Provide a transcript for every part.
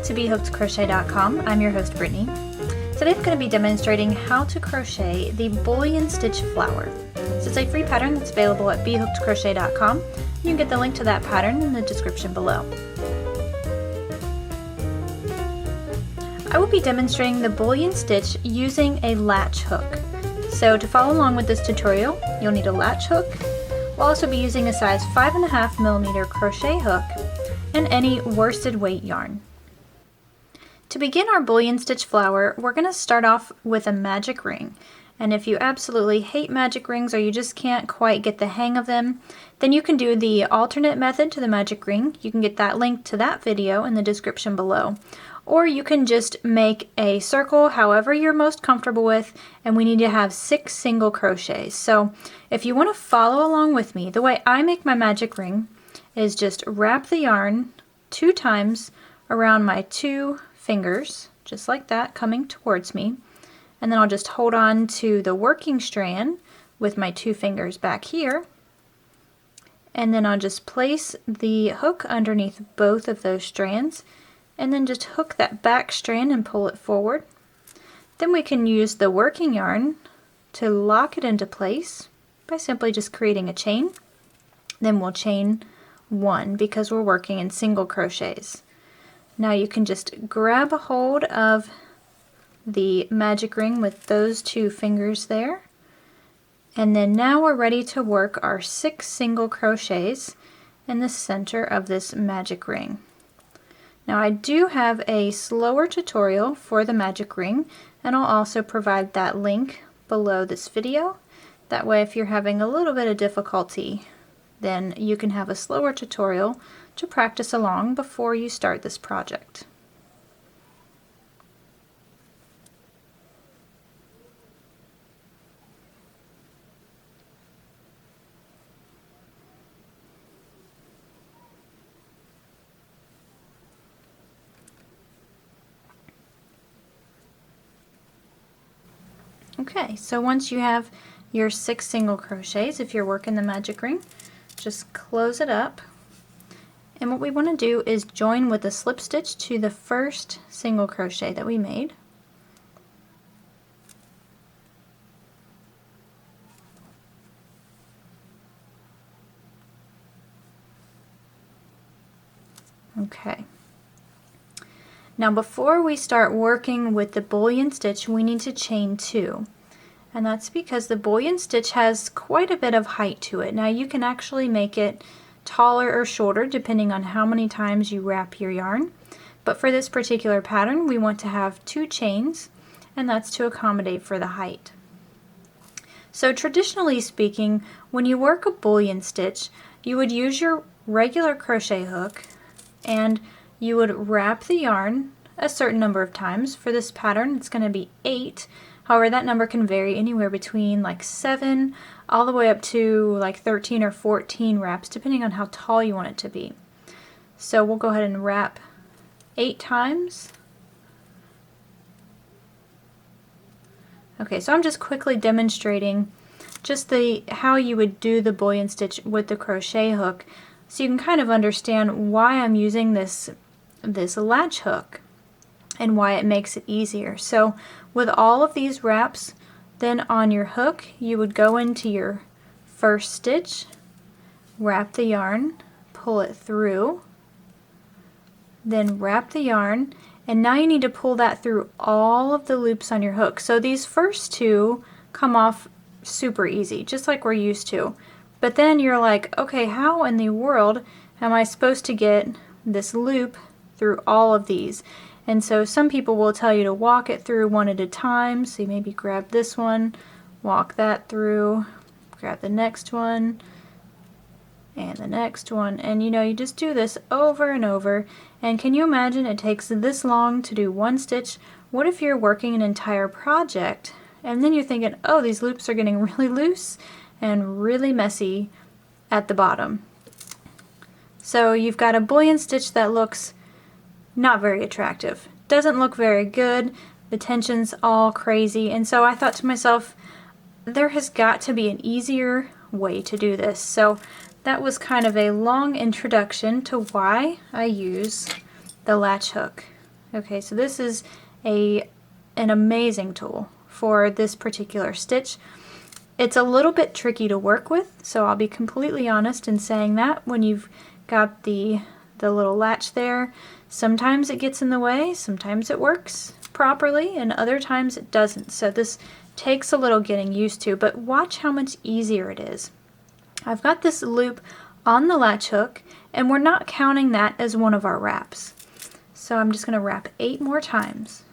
to BHookedCrochet.com. I'm your host Brittany. Today I'm going to be demonstrating how to crochet the Bullion Stitch flower. So it's a free pattern that's available at BHookedCrochet.com. You can get the link to that pattern in the description below. I will be demonstrating the Bullion Stitch using a latch hook. So to follow along with this tutorial, you'll need a latch hook. We'll also be using a size 5.5mm crochet hook and any worsted weight yarn. To begin our Bullion Stitch flower, we're going to start off with a magic ring. And if you absolutely hate magic rings or you just can't quite get the hang of them, then you can do the alternate method to the magic ring. You can get that link to that video in the description below. Or you can just make a circle however you're most comfortable with, and we need to have 6 single crochets. So if you want to follow along with me, the way I make my magic ring is just wrap the yarn 2 times around my 2 fingers, just like that, coming towards me. And then I'll just hold on to the working strand with my 2 fingers back here. And then I'll just place the hook underneath both of those strands and then just hook that back strand and pull it forward. Then we can use the working yarn to lock it into place by simply just creating a chain. Then we'll chain 1 because we're working in single crochets. Now you can just grab a hold of the magic ring with those 2 fingers there, and then now we're ready to work our 6 single crochets in the center of this magic ring. Now I do have a slower tutorial for the magic ring, and I'll also provide that link below this video. That way if you're having a little bit of difficulty, then you can have a slower tutorial to practice along before you start this project. Okay, so once you have your 6 single crochets, if you're working the magic ring, just close it up. And what we want to do is join with a slip stitch to the first single crochet that we made. Okay. Now before we start working with the Bullion Stitch, we need to chain 2. And that's because the Bullion Stitch has quite a bit of height to it. Now you can actually make it taller or shorter depending on how many times you wrap your yarn. But for this particular pattern, we want to have 2 chains, and that's to accommodate for the height. So traditionally speaking, when you work a Bullion Stitch, you would use your regular crochet hook and you would wrap the yarn a certain number of times. For this pattern, it's going to be 8. However, that number can vary anywhere between like 7 all the way up to like 13 or 14 wraps, depending on how tall you want it to be. So we'll go ahead and wrap 8 times. Okay, so I'm just quickly demonstrating just how you would do the Bullion Stitch with the crochet hook, so you can kind of understand why I'm using this latch hook and why it makes it easier. So with all of these wraps, then on your hook you would go into your first stitch, wrap the yarn, pull it through, then wrap the yarn, and now you need to pull that through all of the loops on your hook. So these first 2 come off super easy, just like we're used to. But then you're like, okay, how in the world am I supposed to get this loop through all of these? And so some people will tell you to walk it through one at a time. So you maybe grab this one, walk that through, grab the next one, and the next one. And you know, you just do this over and over. And can you imagine it takes this long to do one stitch? What if you're working an entire project and then you're thinking, oh, these loops are getting really loose and really messy at the bottom? So you've got a Bullion Stitch that looks not very attractive. Doesn't look very good. The tension's all crazy. And so I thought to myself, there has got to be an easier way to do this. So that was kind of a long introduction to why I use the latch hook. Okay, so this is an amazing tool for this particular stitch. It's a little bit tricky to work with, so I'll be completely honest in saying that. When you've got the little latch there, sometimes it gets in the way, sometimes it works properly, and other times it doesn't. So this takes a little getting used to, but watch how much easier it is. I've got this loop on the latch hook, and we're not counting that as one of our wraps. So I'm just going to wrap 8 more times.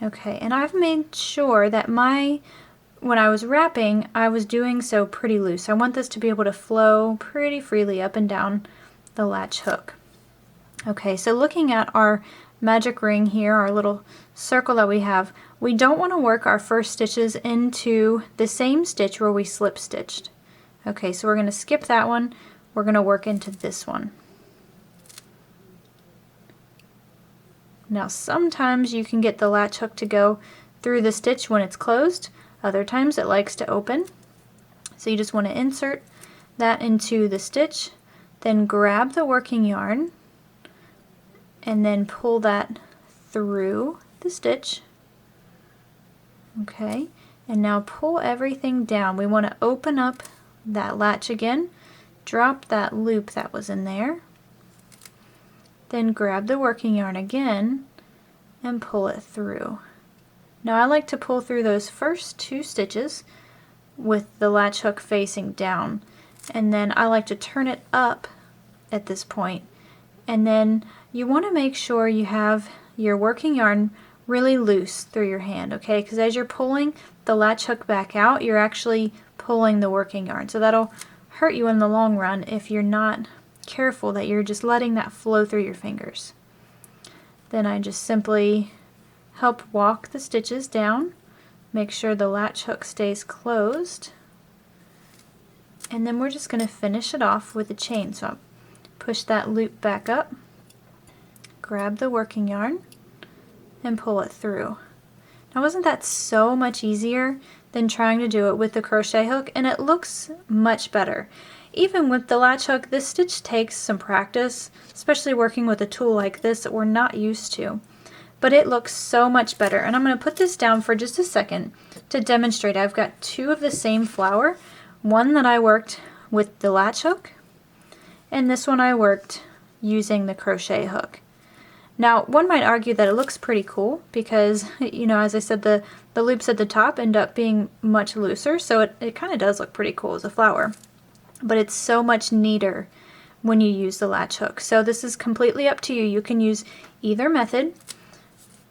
Okay, and I've made sure that when I was wrapping, I was doing so pretty loose. I want this to be able to flow pretty freely up and down the latch hook. Okay, so looking at our magic ring here, our little circle that we have, we don't want to work our first stitches into the same stitch where we slip stitched. Okay, so we're going to skip that one. We're going to work into this one. Now sometimes you can get the latch hook to go through the stitch when it's closed. Other times it likes to open. So you just want to insert that into the stitch, then grab the working yarn and then pull that through the stitch. Okay, and now pull everything down. We want to open up that latch again, drop that loop that was in there, then grab the working yarn again and pull it through. Now I like to pull through those first 2 stitches with the latch hook facing down, and then I like to turn it up at this point, and then you want to make sure you have your working yarn really loose through your hand, okay? Because as you're pulling the latch hook back out, you're actually pulling the working yarn, so that'll hurt you in the long run if you're not careful that you're just letting that flow through your fingers. Then I just simply help walk the stitches down, make sure the latch hook stays closed, and then we're just going to finish it off with a chain. So I'll push that loop back up, grab the working yarn, and pull it through. Now wasn't that so much easier than trying to do it with the crochet hook? And it looks much better. Even with the latch hook, this stitch takes some practice, especially working with a tool like this that we're not used to. But it looks so much better. And I'm going to put this down for just a second to demonstrate. I've got 2 of the same flower. One that I worked with the latch hook, and this one I worked using the crochet hook. Now, one might argue that it looks pretty cool because, you know, as I said, the loops at the top end up being much looser, so it kind of does look pretty cool as a flower. But it's so much neater when you use the latch hook. So this is completely up to you. You can use either method,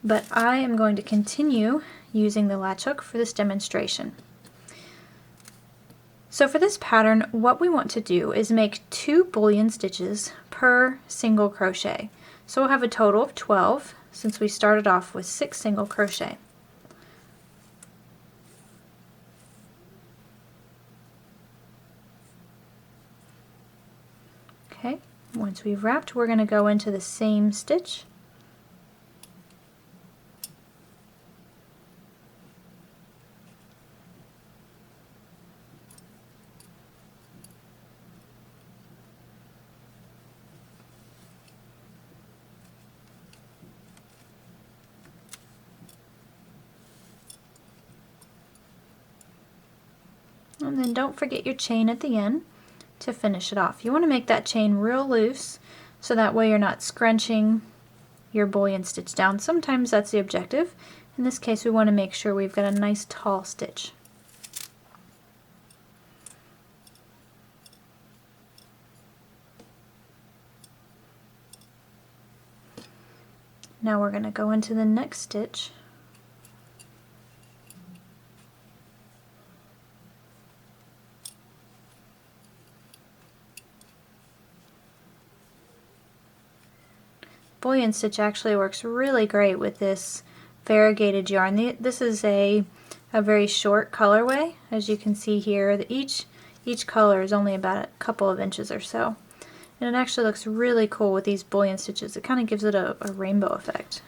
but I am going to continue using the latch hook for this demonstration. So for this pattern, what we want to do is make 2 bullion stitches per single crochet. So we'll have a total of 12 since we started off with 6 single crochet. Okay, once we've wrapped, we're going to go into the same stitch. And then don't forget your chain at the end to finish it off. You want to make that chain real loose so that way you're not scrunching your bullion stitch down. Sometimes that's the objective. In this case, we want to make sure we've got a nice tall stitch. Now we're going to go into the next stitch. Bullion stitch actually works really great with this variegated yarn. This is a very short colorway, as you can see here. Each color is only about a couple of inches or so. And it actually looks really cool with these bullion stitches. It kind of gives it a rainbow effect.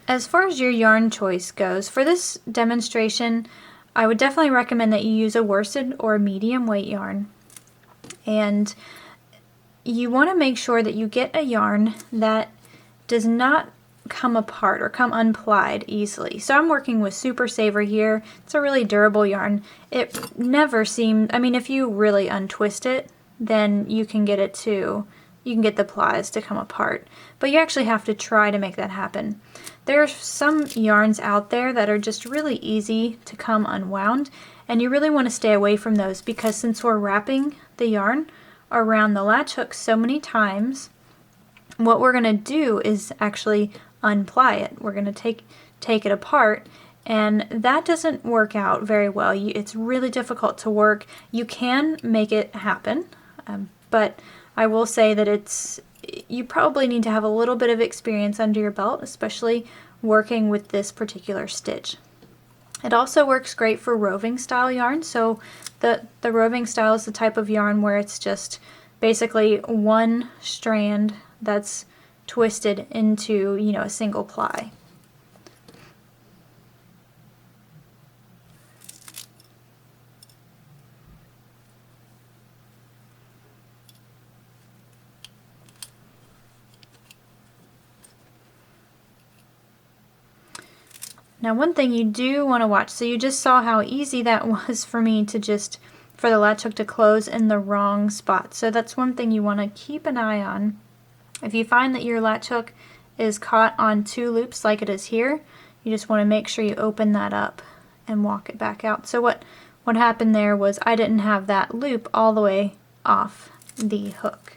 As far as your yarn choice goes, for this demonstration, I would definitely recommend that you use a worsted or a medium weight yarn. And you want to make sure that you get a yarn that does not come apart or come unplied easily. So I'm working with Super Saver here. It's a really durable yarn. It never seemed, I mean, if you really untwist it, then you can get it to, you can get the plies to come apart. But you actually have to try to make that happen. There are some yarns out there that are just really easy to come unwound, and you really want to stay away from those, because since we're wrapping the yarn around the latch hook so many times, what we're going to do is actually unply it. We're going to take it apart, and that doesn't work out very well. It's really difficult to work. You can make it happen, but I will say that you probably need to have a little bit of experience under your belt, especially working with this particular stitch. It also works great for roving style yarn. So the roving style is the type of yarn where it's just basically one strand that's twisted into, you know, a single ply. Now one thing you do want to watch, so you just saw how easy that was for me to just, for the latch hook to close in the wrong spot. So that's one thing you want to keep an eye on. If you find that your latch hook is caught on two loops like it is here, you just want to make sure you open that up and walk it back out. So what happened there was I didn't have that loop all the way off the hook.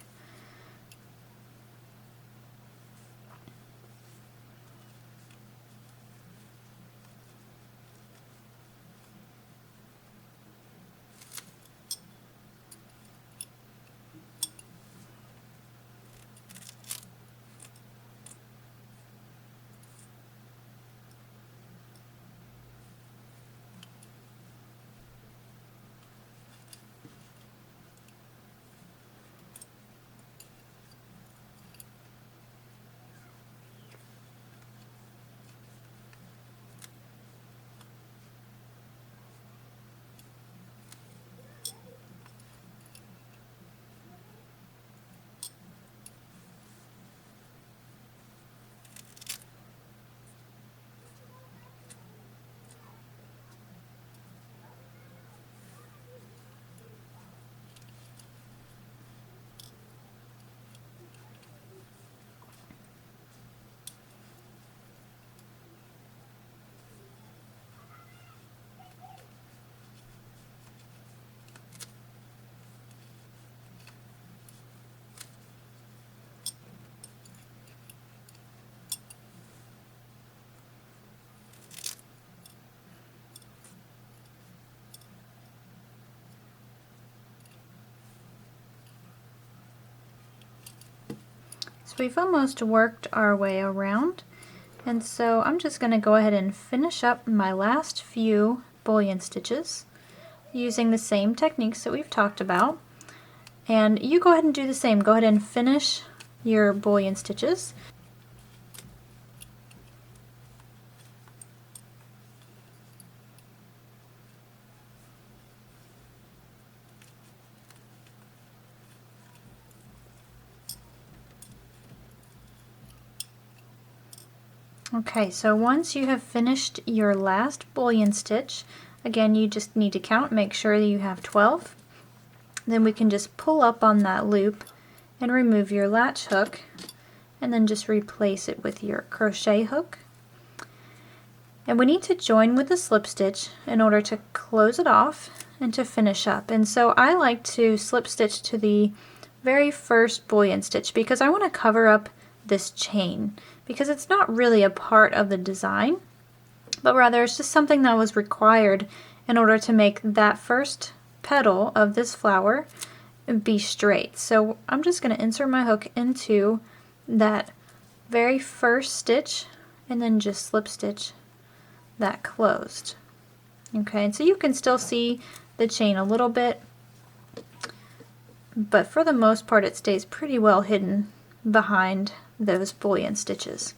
So we've almost worked our way around, and so I'm just going to go ahead and finish up my last few bullion stitches using the same techniques that we've talked about. And you go ahead and do the same. Go ahead and finish your bullion stitches. Okay, so once you have finished your last bullion stitch, again you just need to count, make sure that you have 12. Then we can just pull up on that loop and remove your latch hook, and then just replace it with your crochet hook. And we need to join with the slip stitch in order to close it off and to finish up. And so I like to slip stitch to the very first bullion stitch because I want to cover up this chain, because it's not really a part of the design, but rather it's just something that was required in order to make that first petal of this flower be straight. So I'm just going to insert my hook into that very first stitch and then just slip stitch that closed. Okay, and so you can still see the chain a little bit, but for the most part it stays pretty well hidden behind those bullion stitches.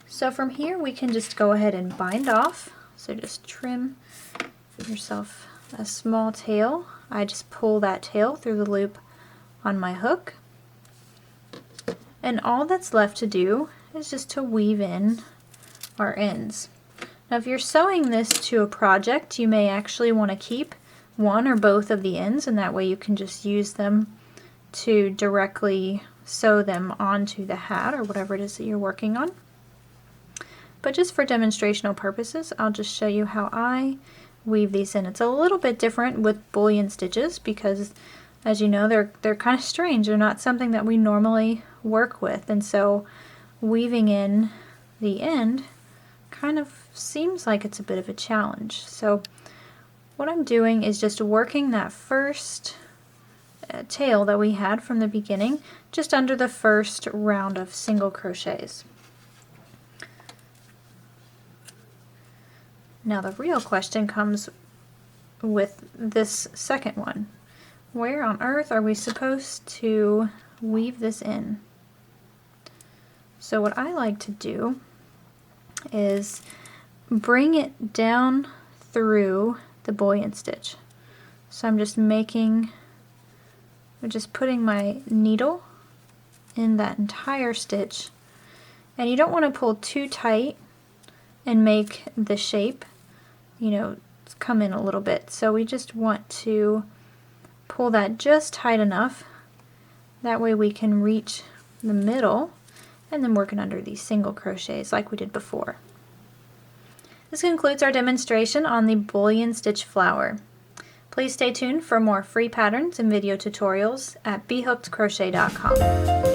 So from here we can just go ahead and bind off. So just trim yourself a small tail I just pull that tail through the loop on my hook. And all that's left to do is just to weave in our ends. Now if you're sewing this to a project, you may actually want to keep one or both of the ends, and that way you can just use them to directly sew them onto the hat or whatever it is that you're working on. But just for demonstrational purposes, I'll just show you how I weave these in. It's a little bit different with bullion stitches because, as you know, they're kind of strange. They're not something that we normally work with, and so weaving in the end kind of seems like it's a bit of a challenge. So what I'm doing is just working that first tail that we had from the beginning just under the first round of single crochets. Now the real question comes with this second one. Where on earth are we supposed to weave this in? So what I like to do is bring it down through the bullion stitch. So I'm just putting my needle in that entire stitch, and you don't want to pull too tight and make the shape, you know, come in a little bit. So we just want to pull that just tight enough, that way we can reach the middle and then working under these single crochets like we did before. This concludes our demonstration on the bullion stitch flower. Please stay tuned for more free patterns and video tutorials at BHookedCrochet.com.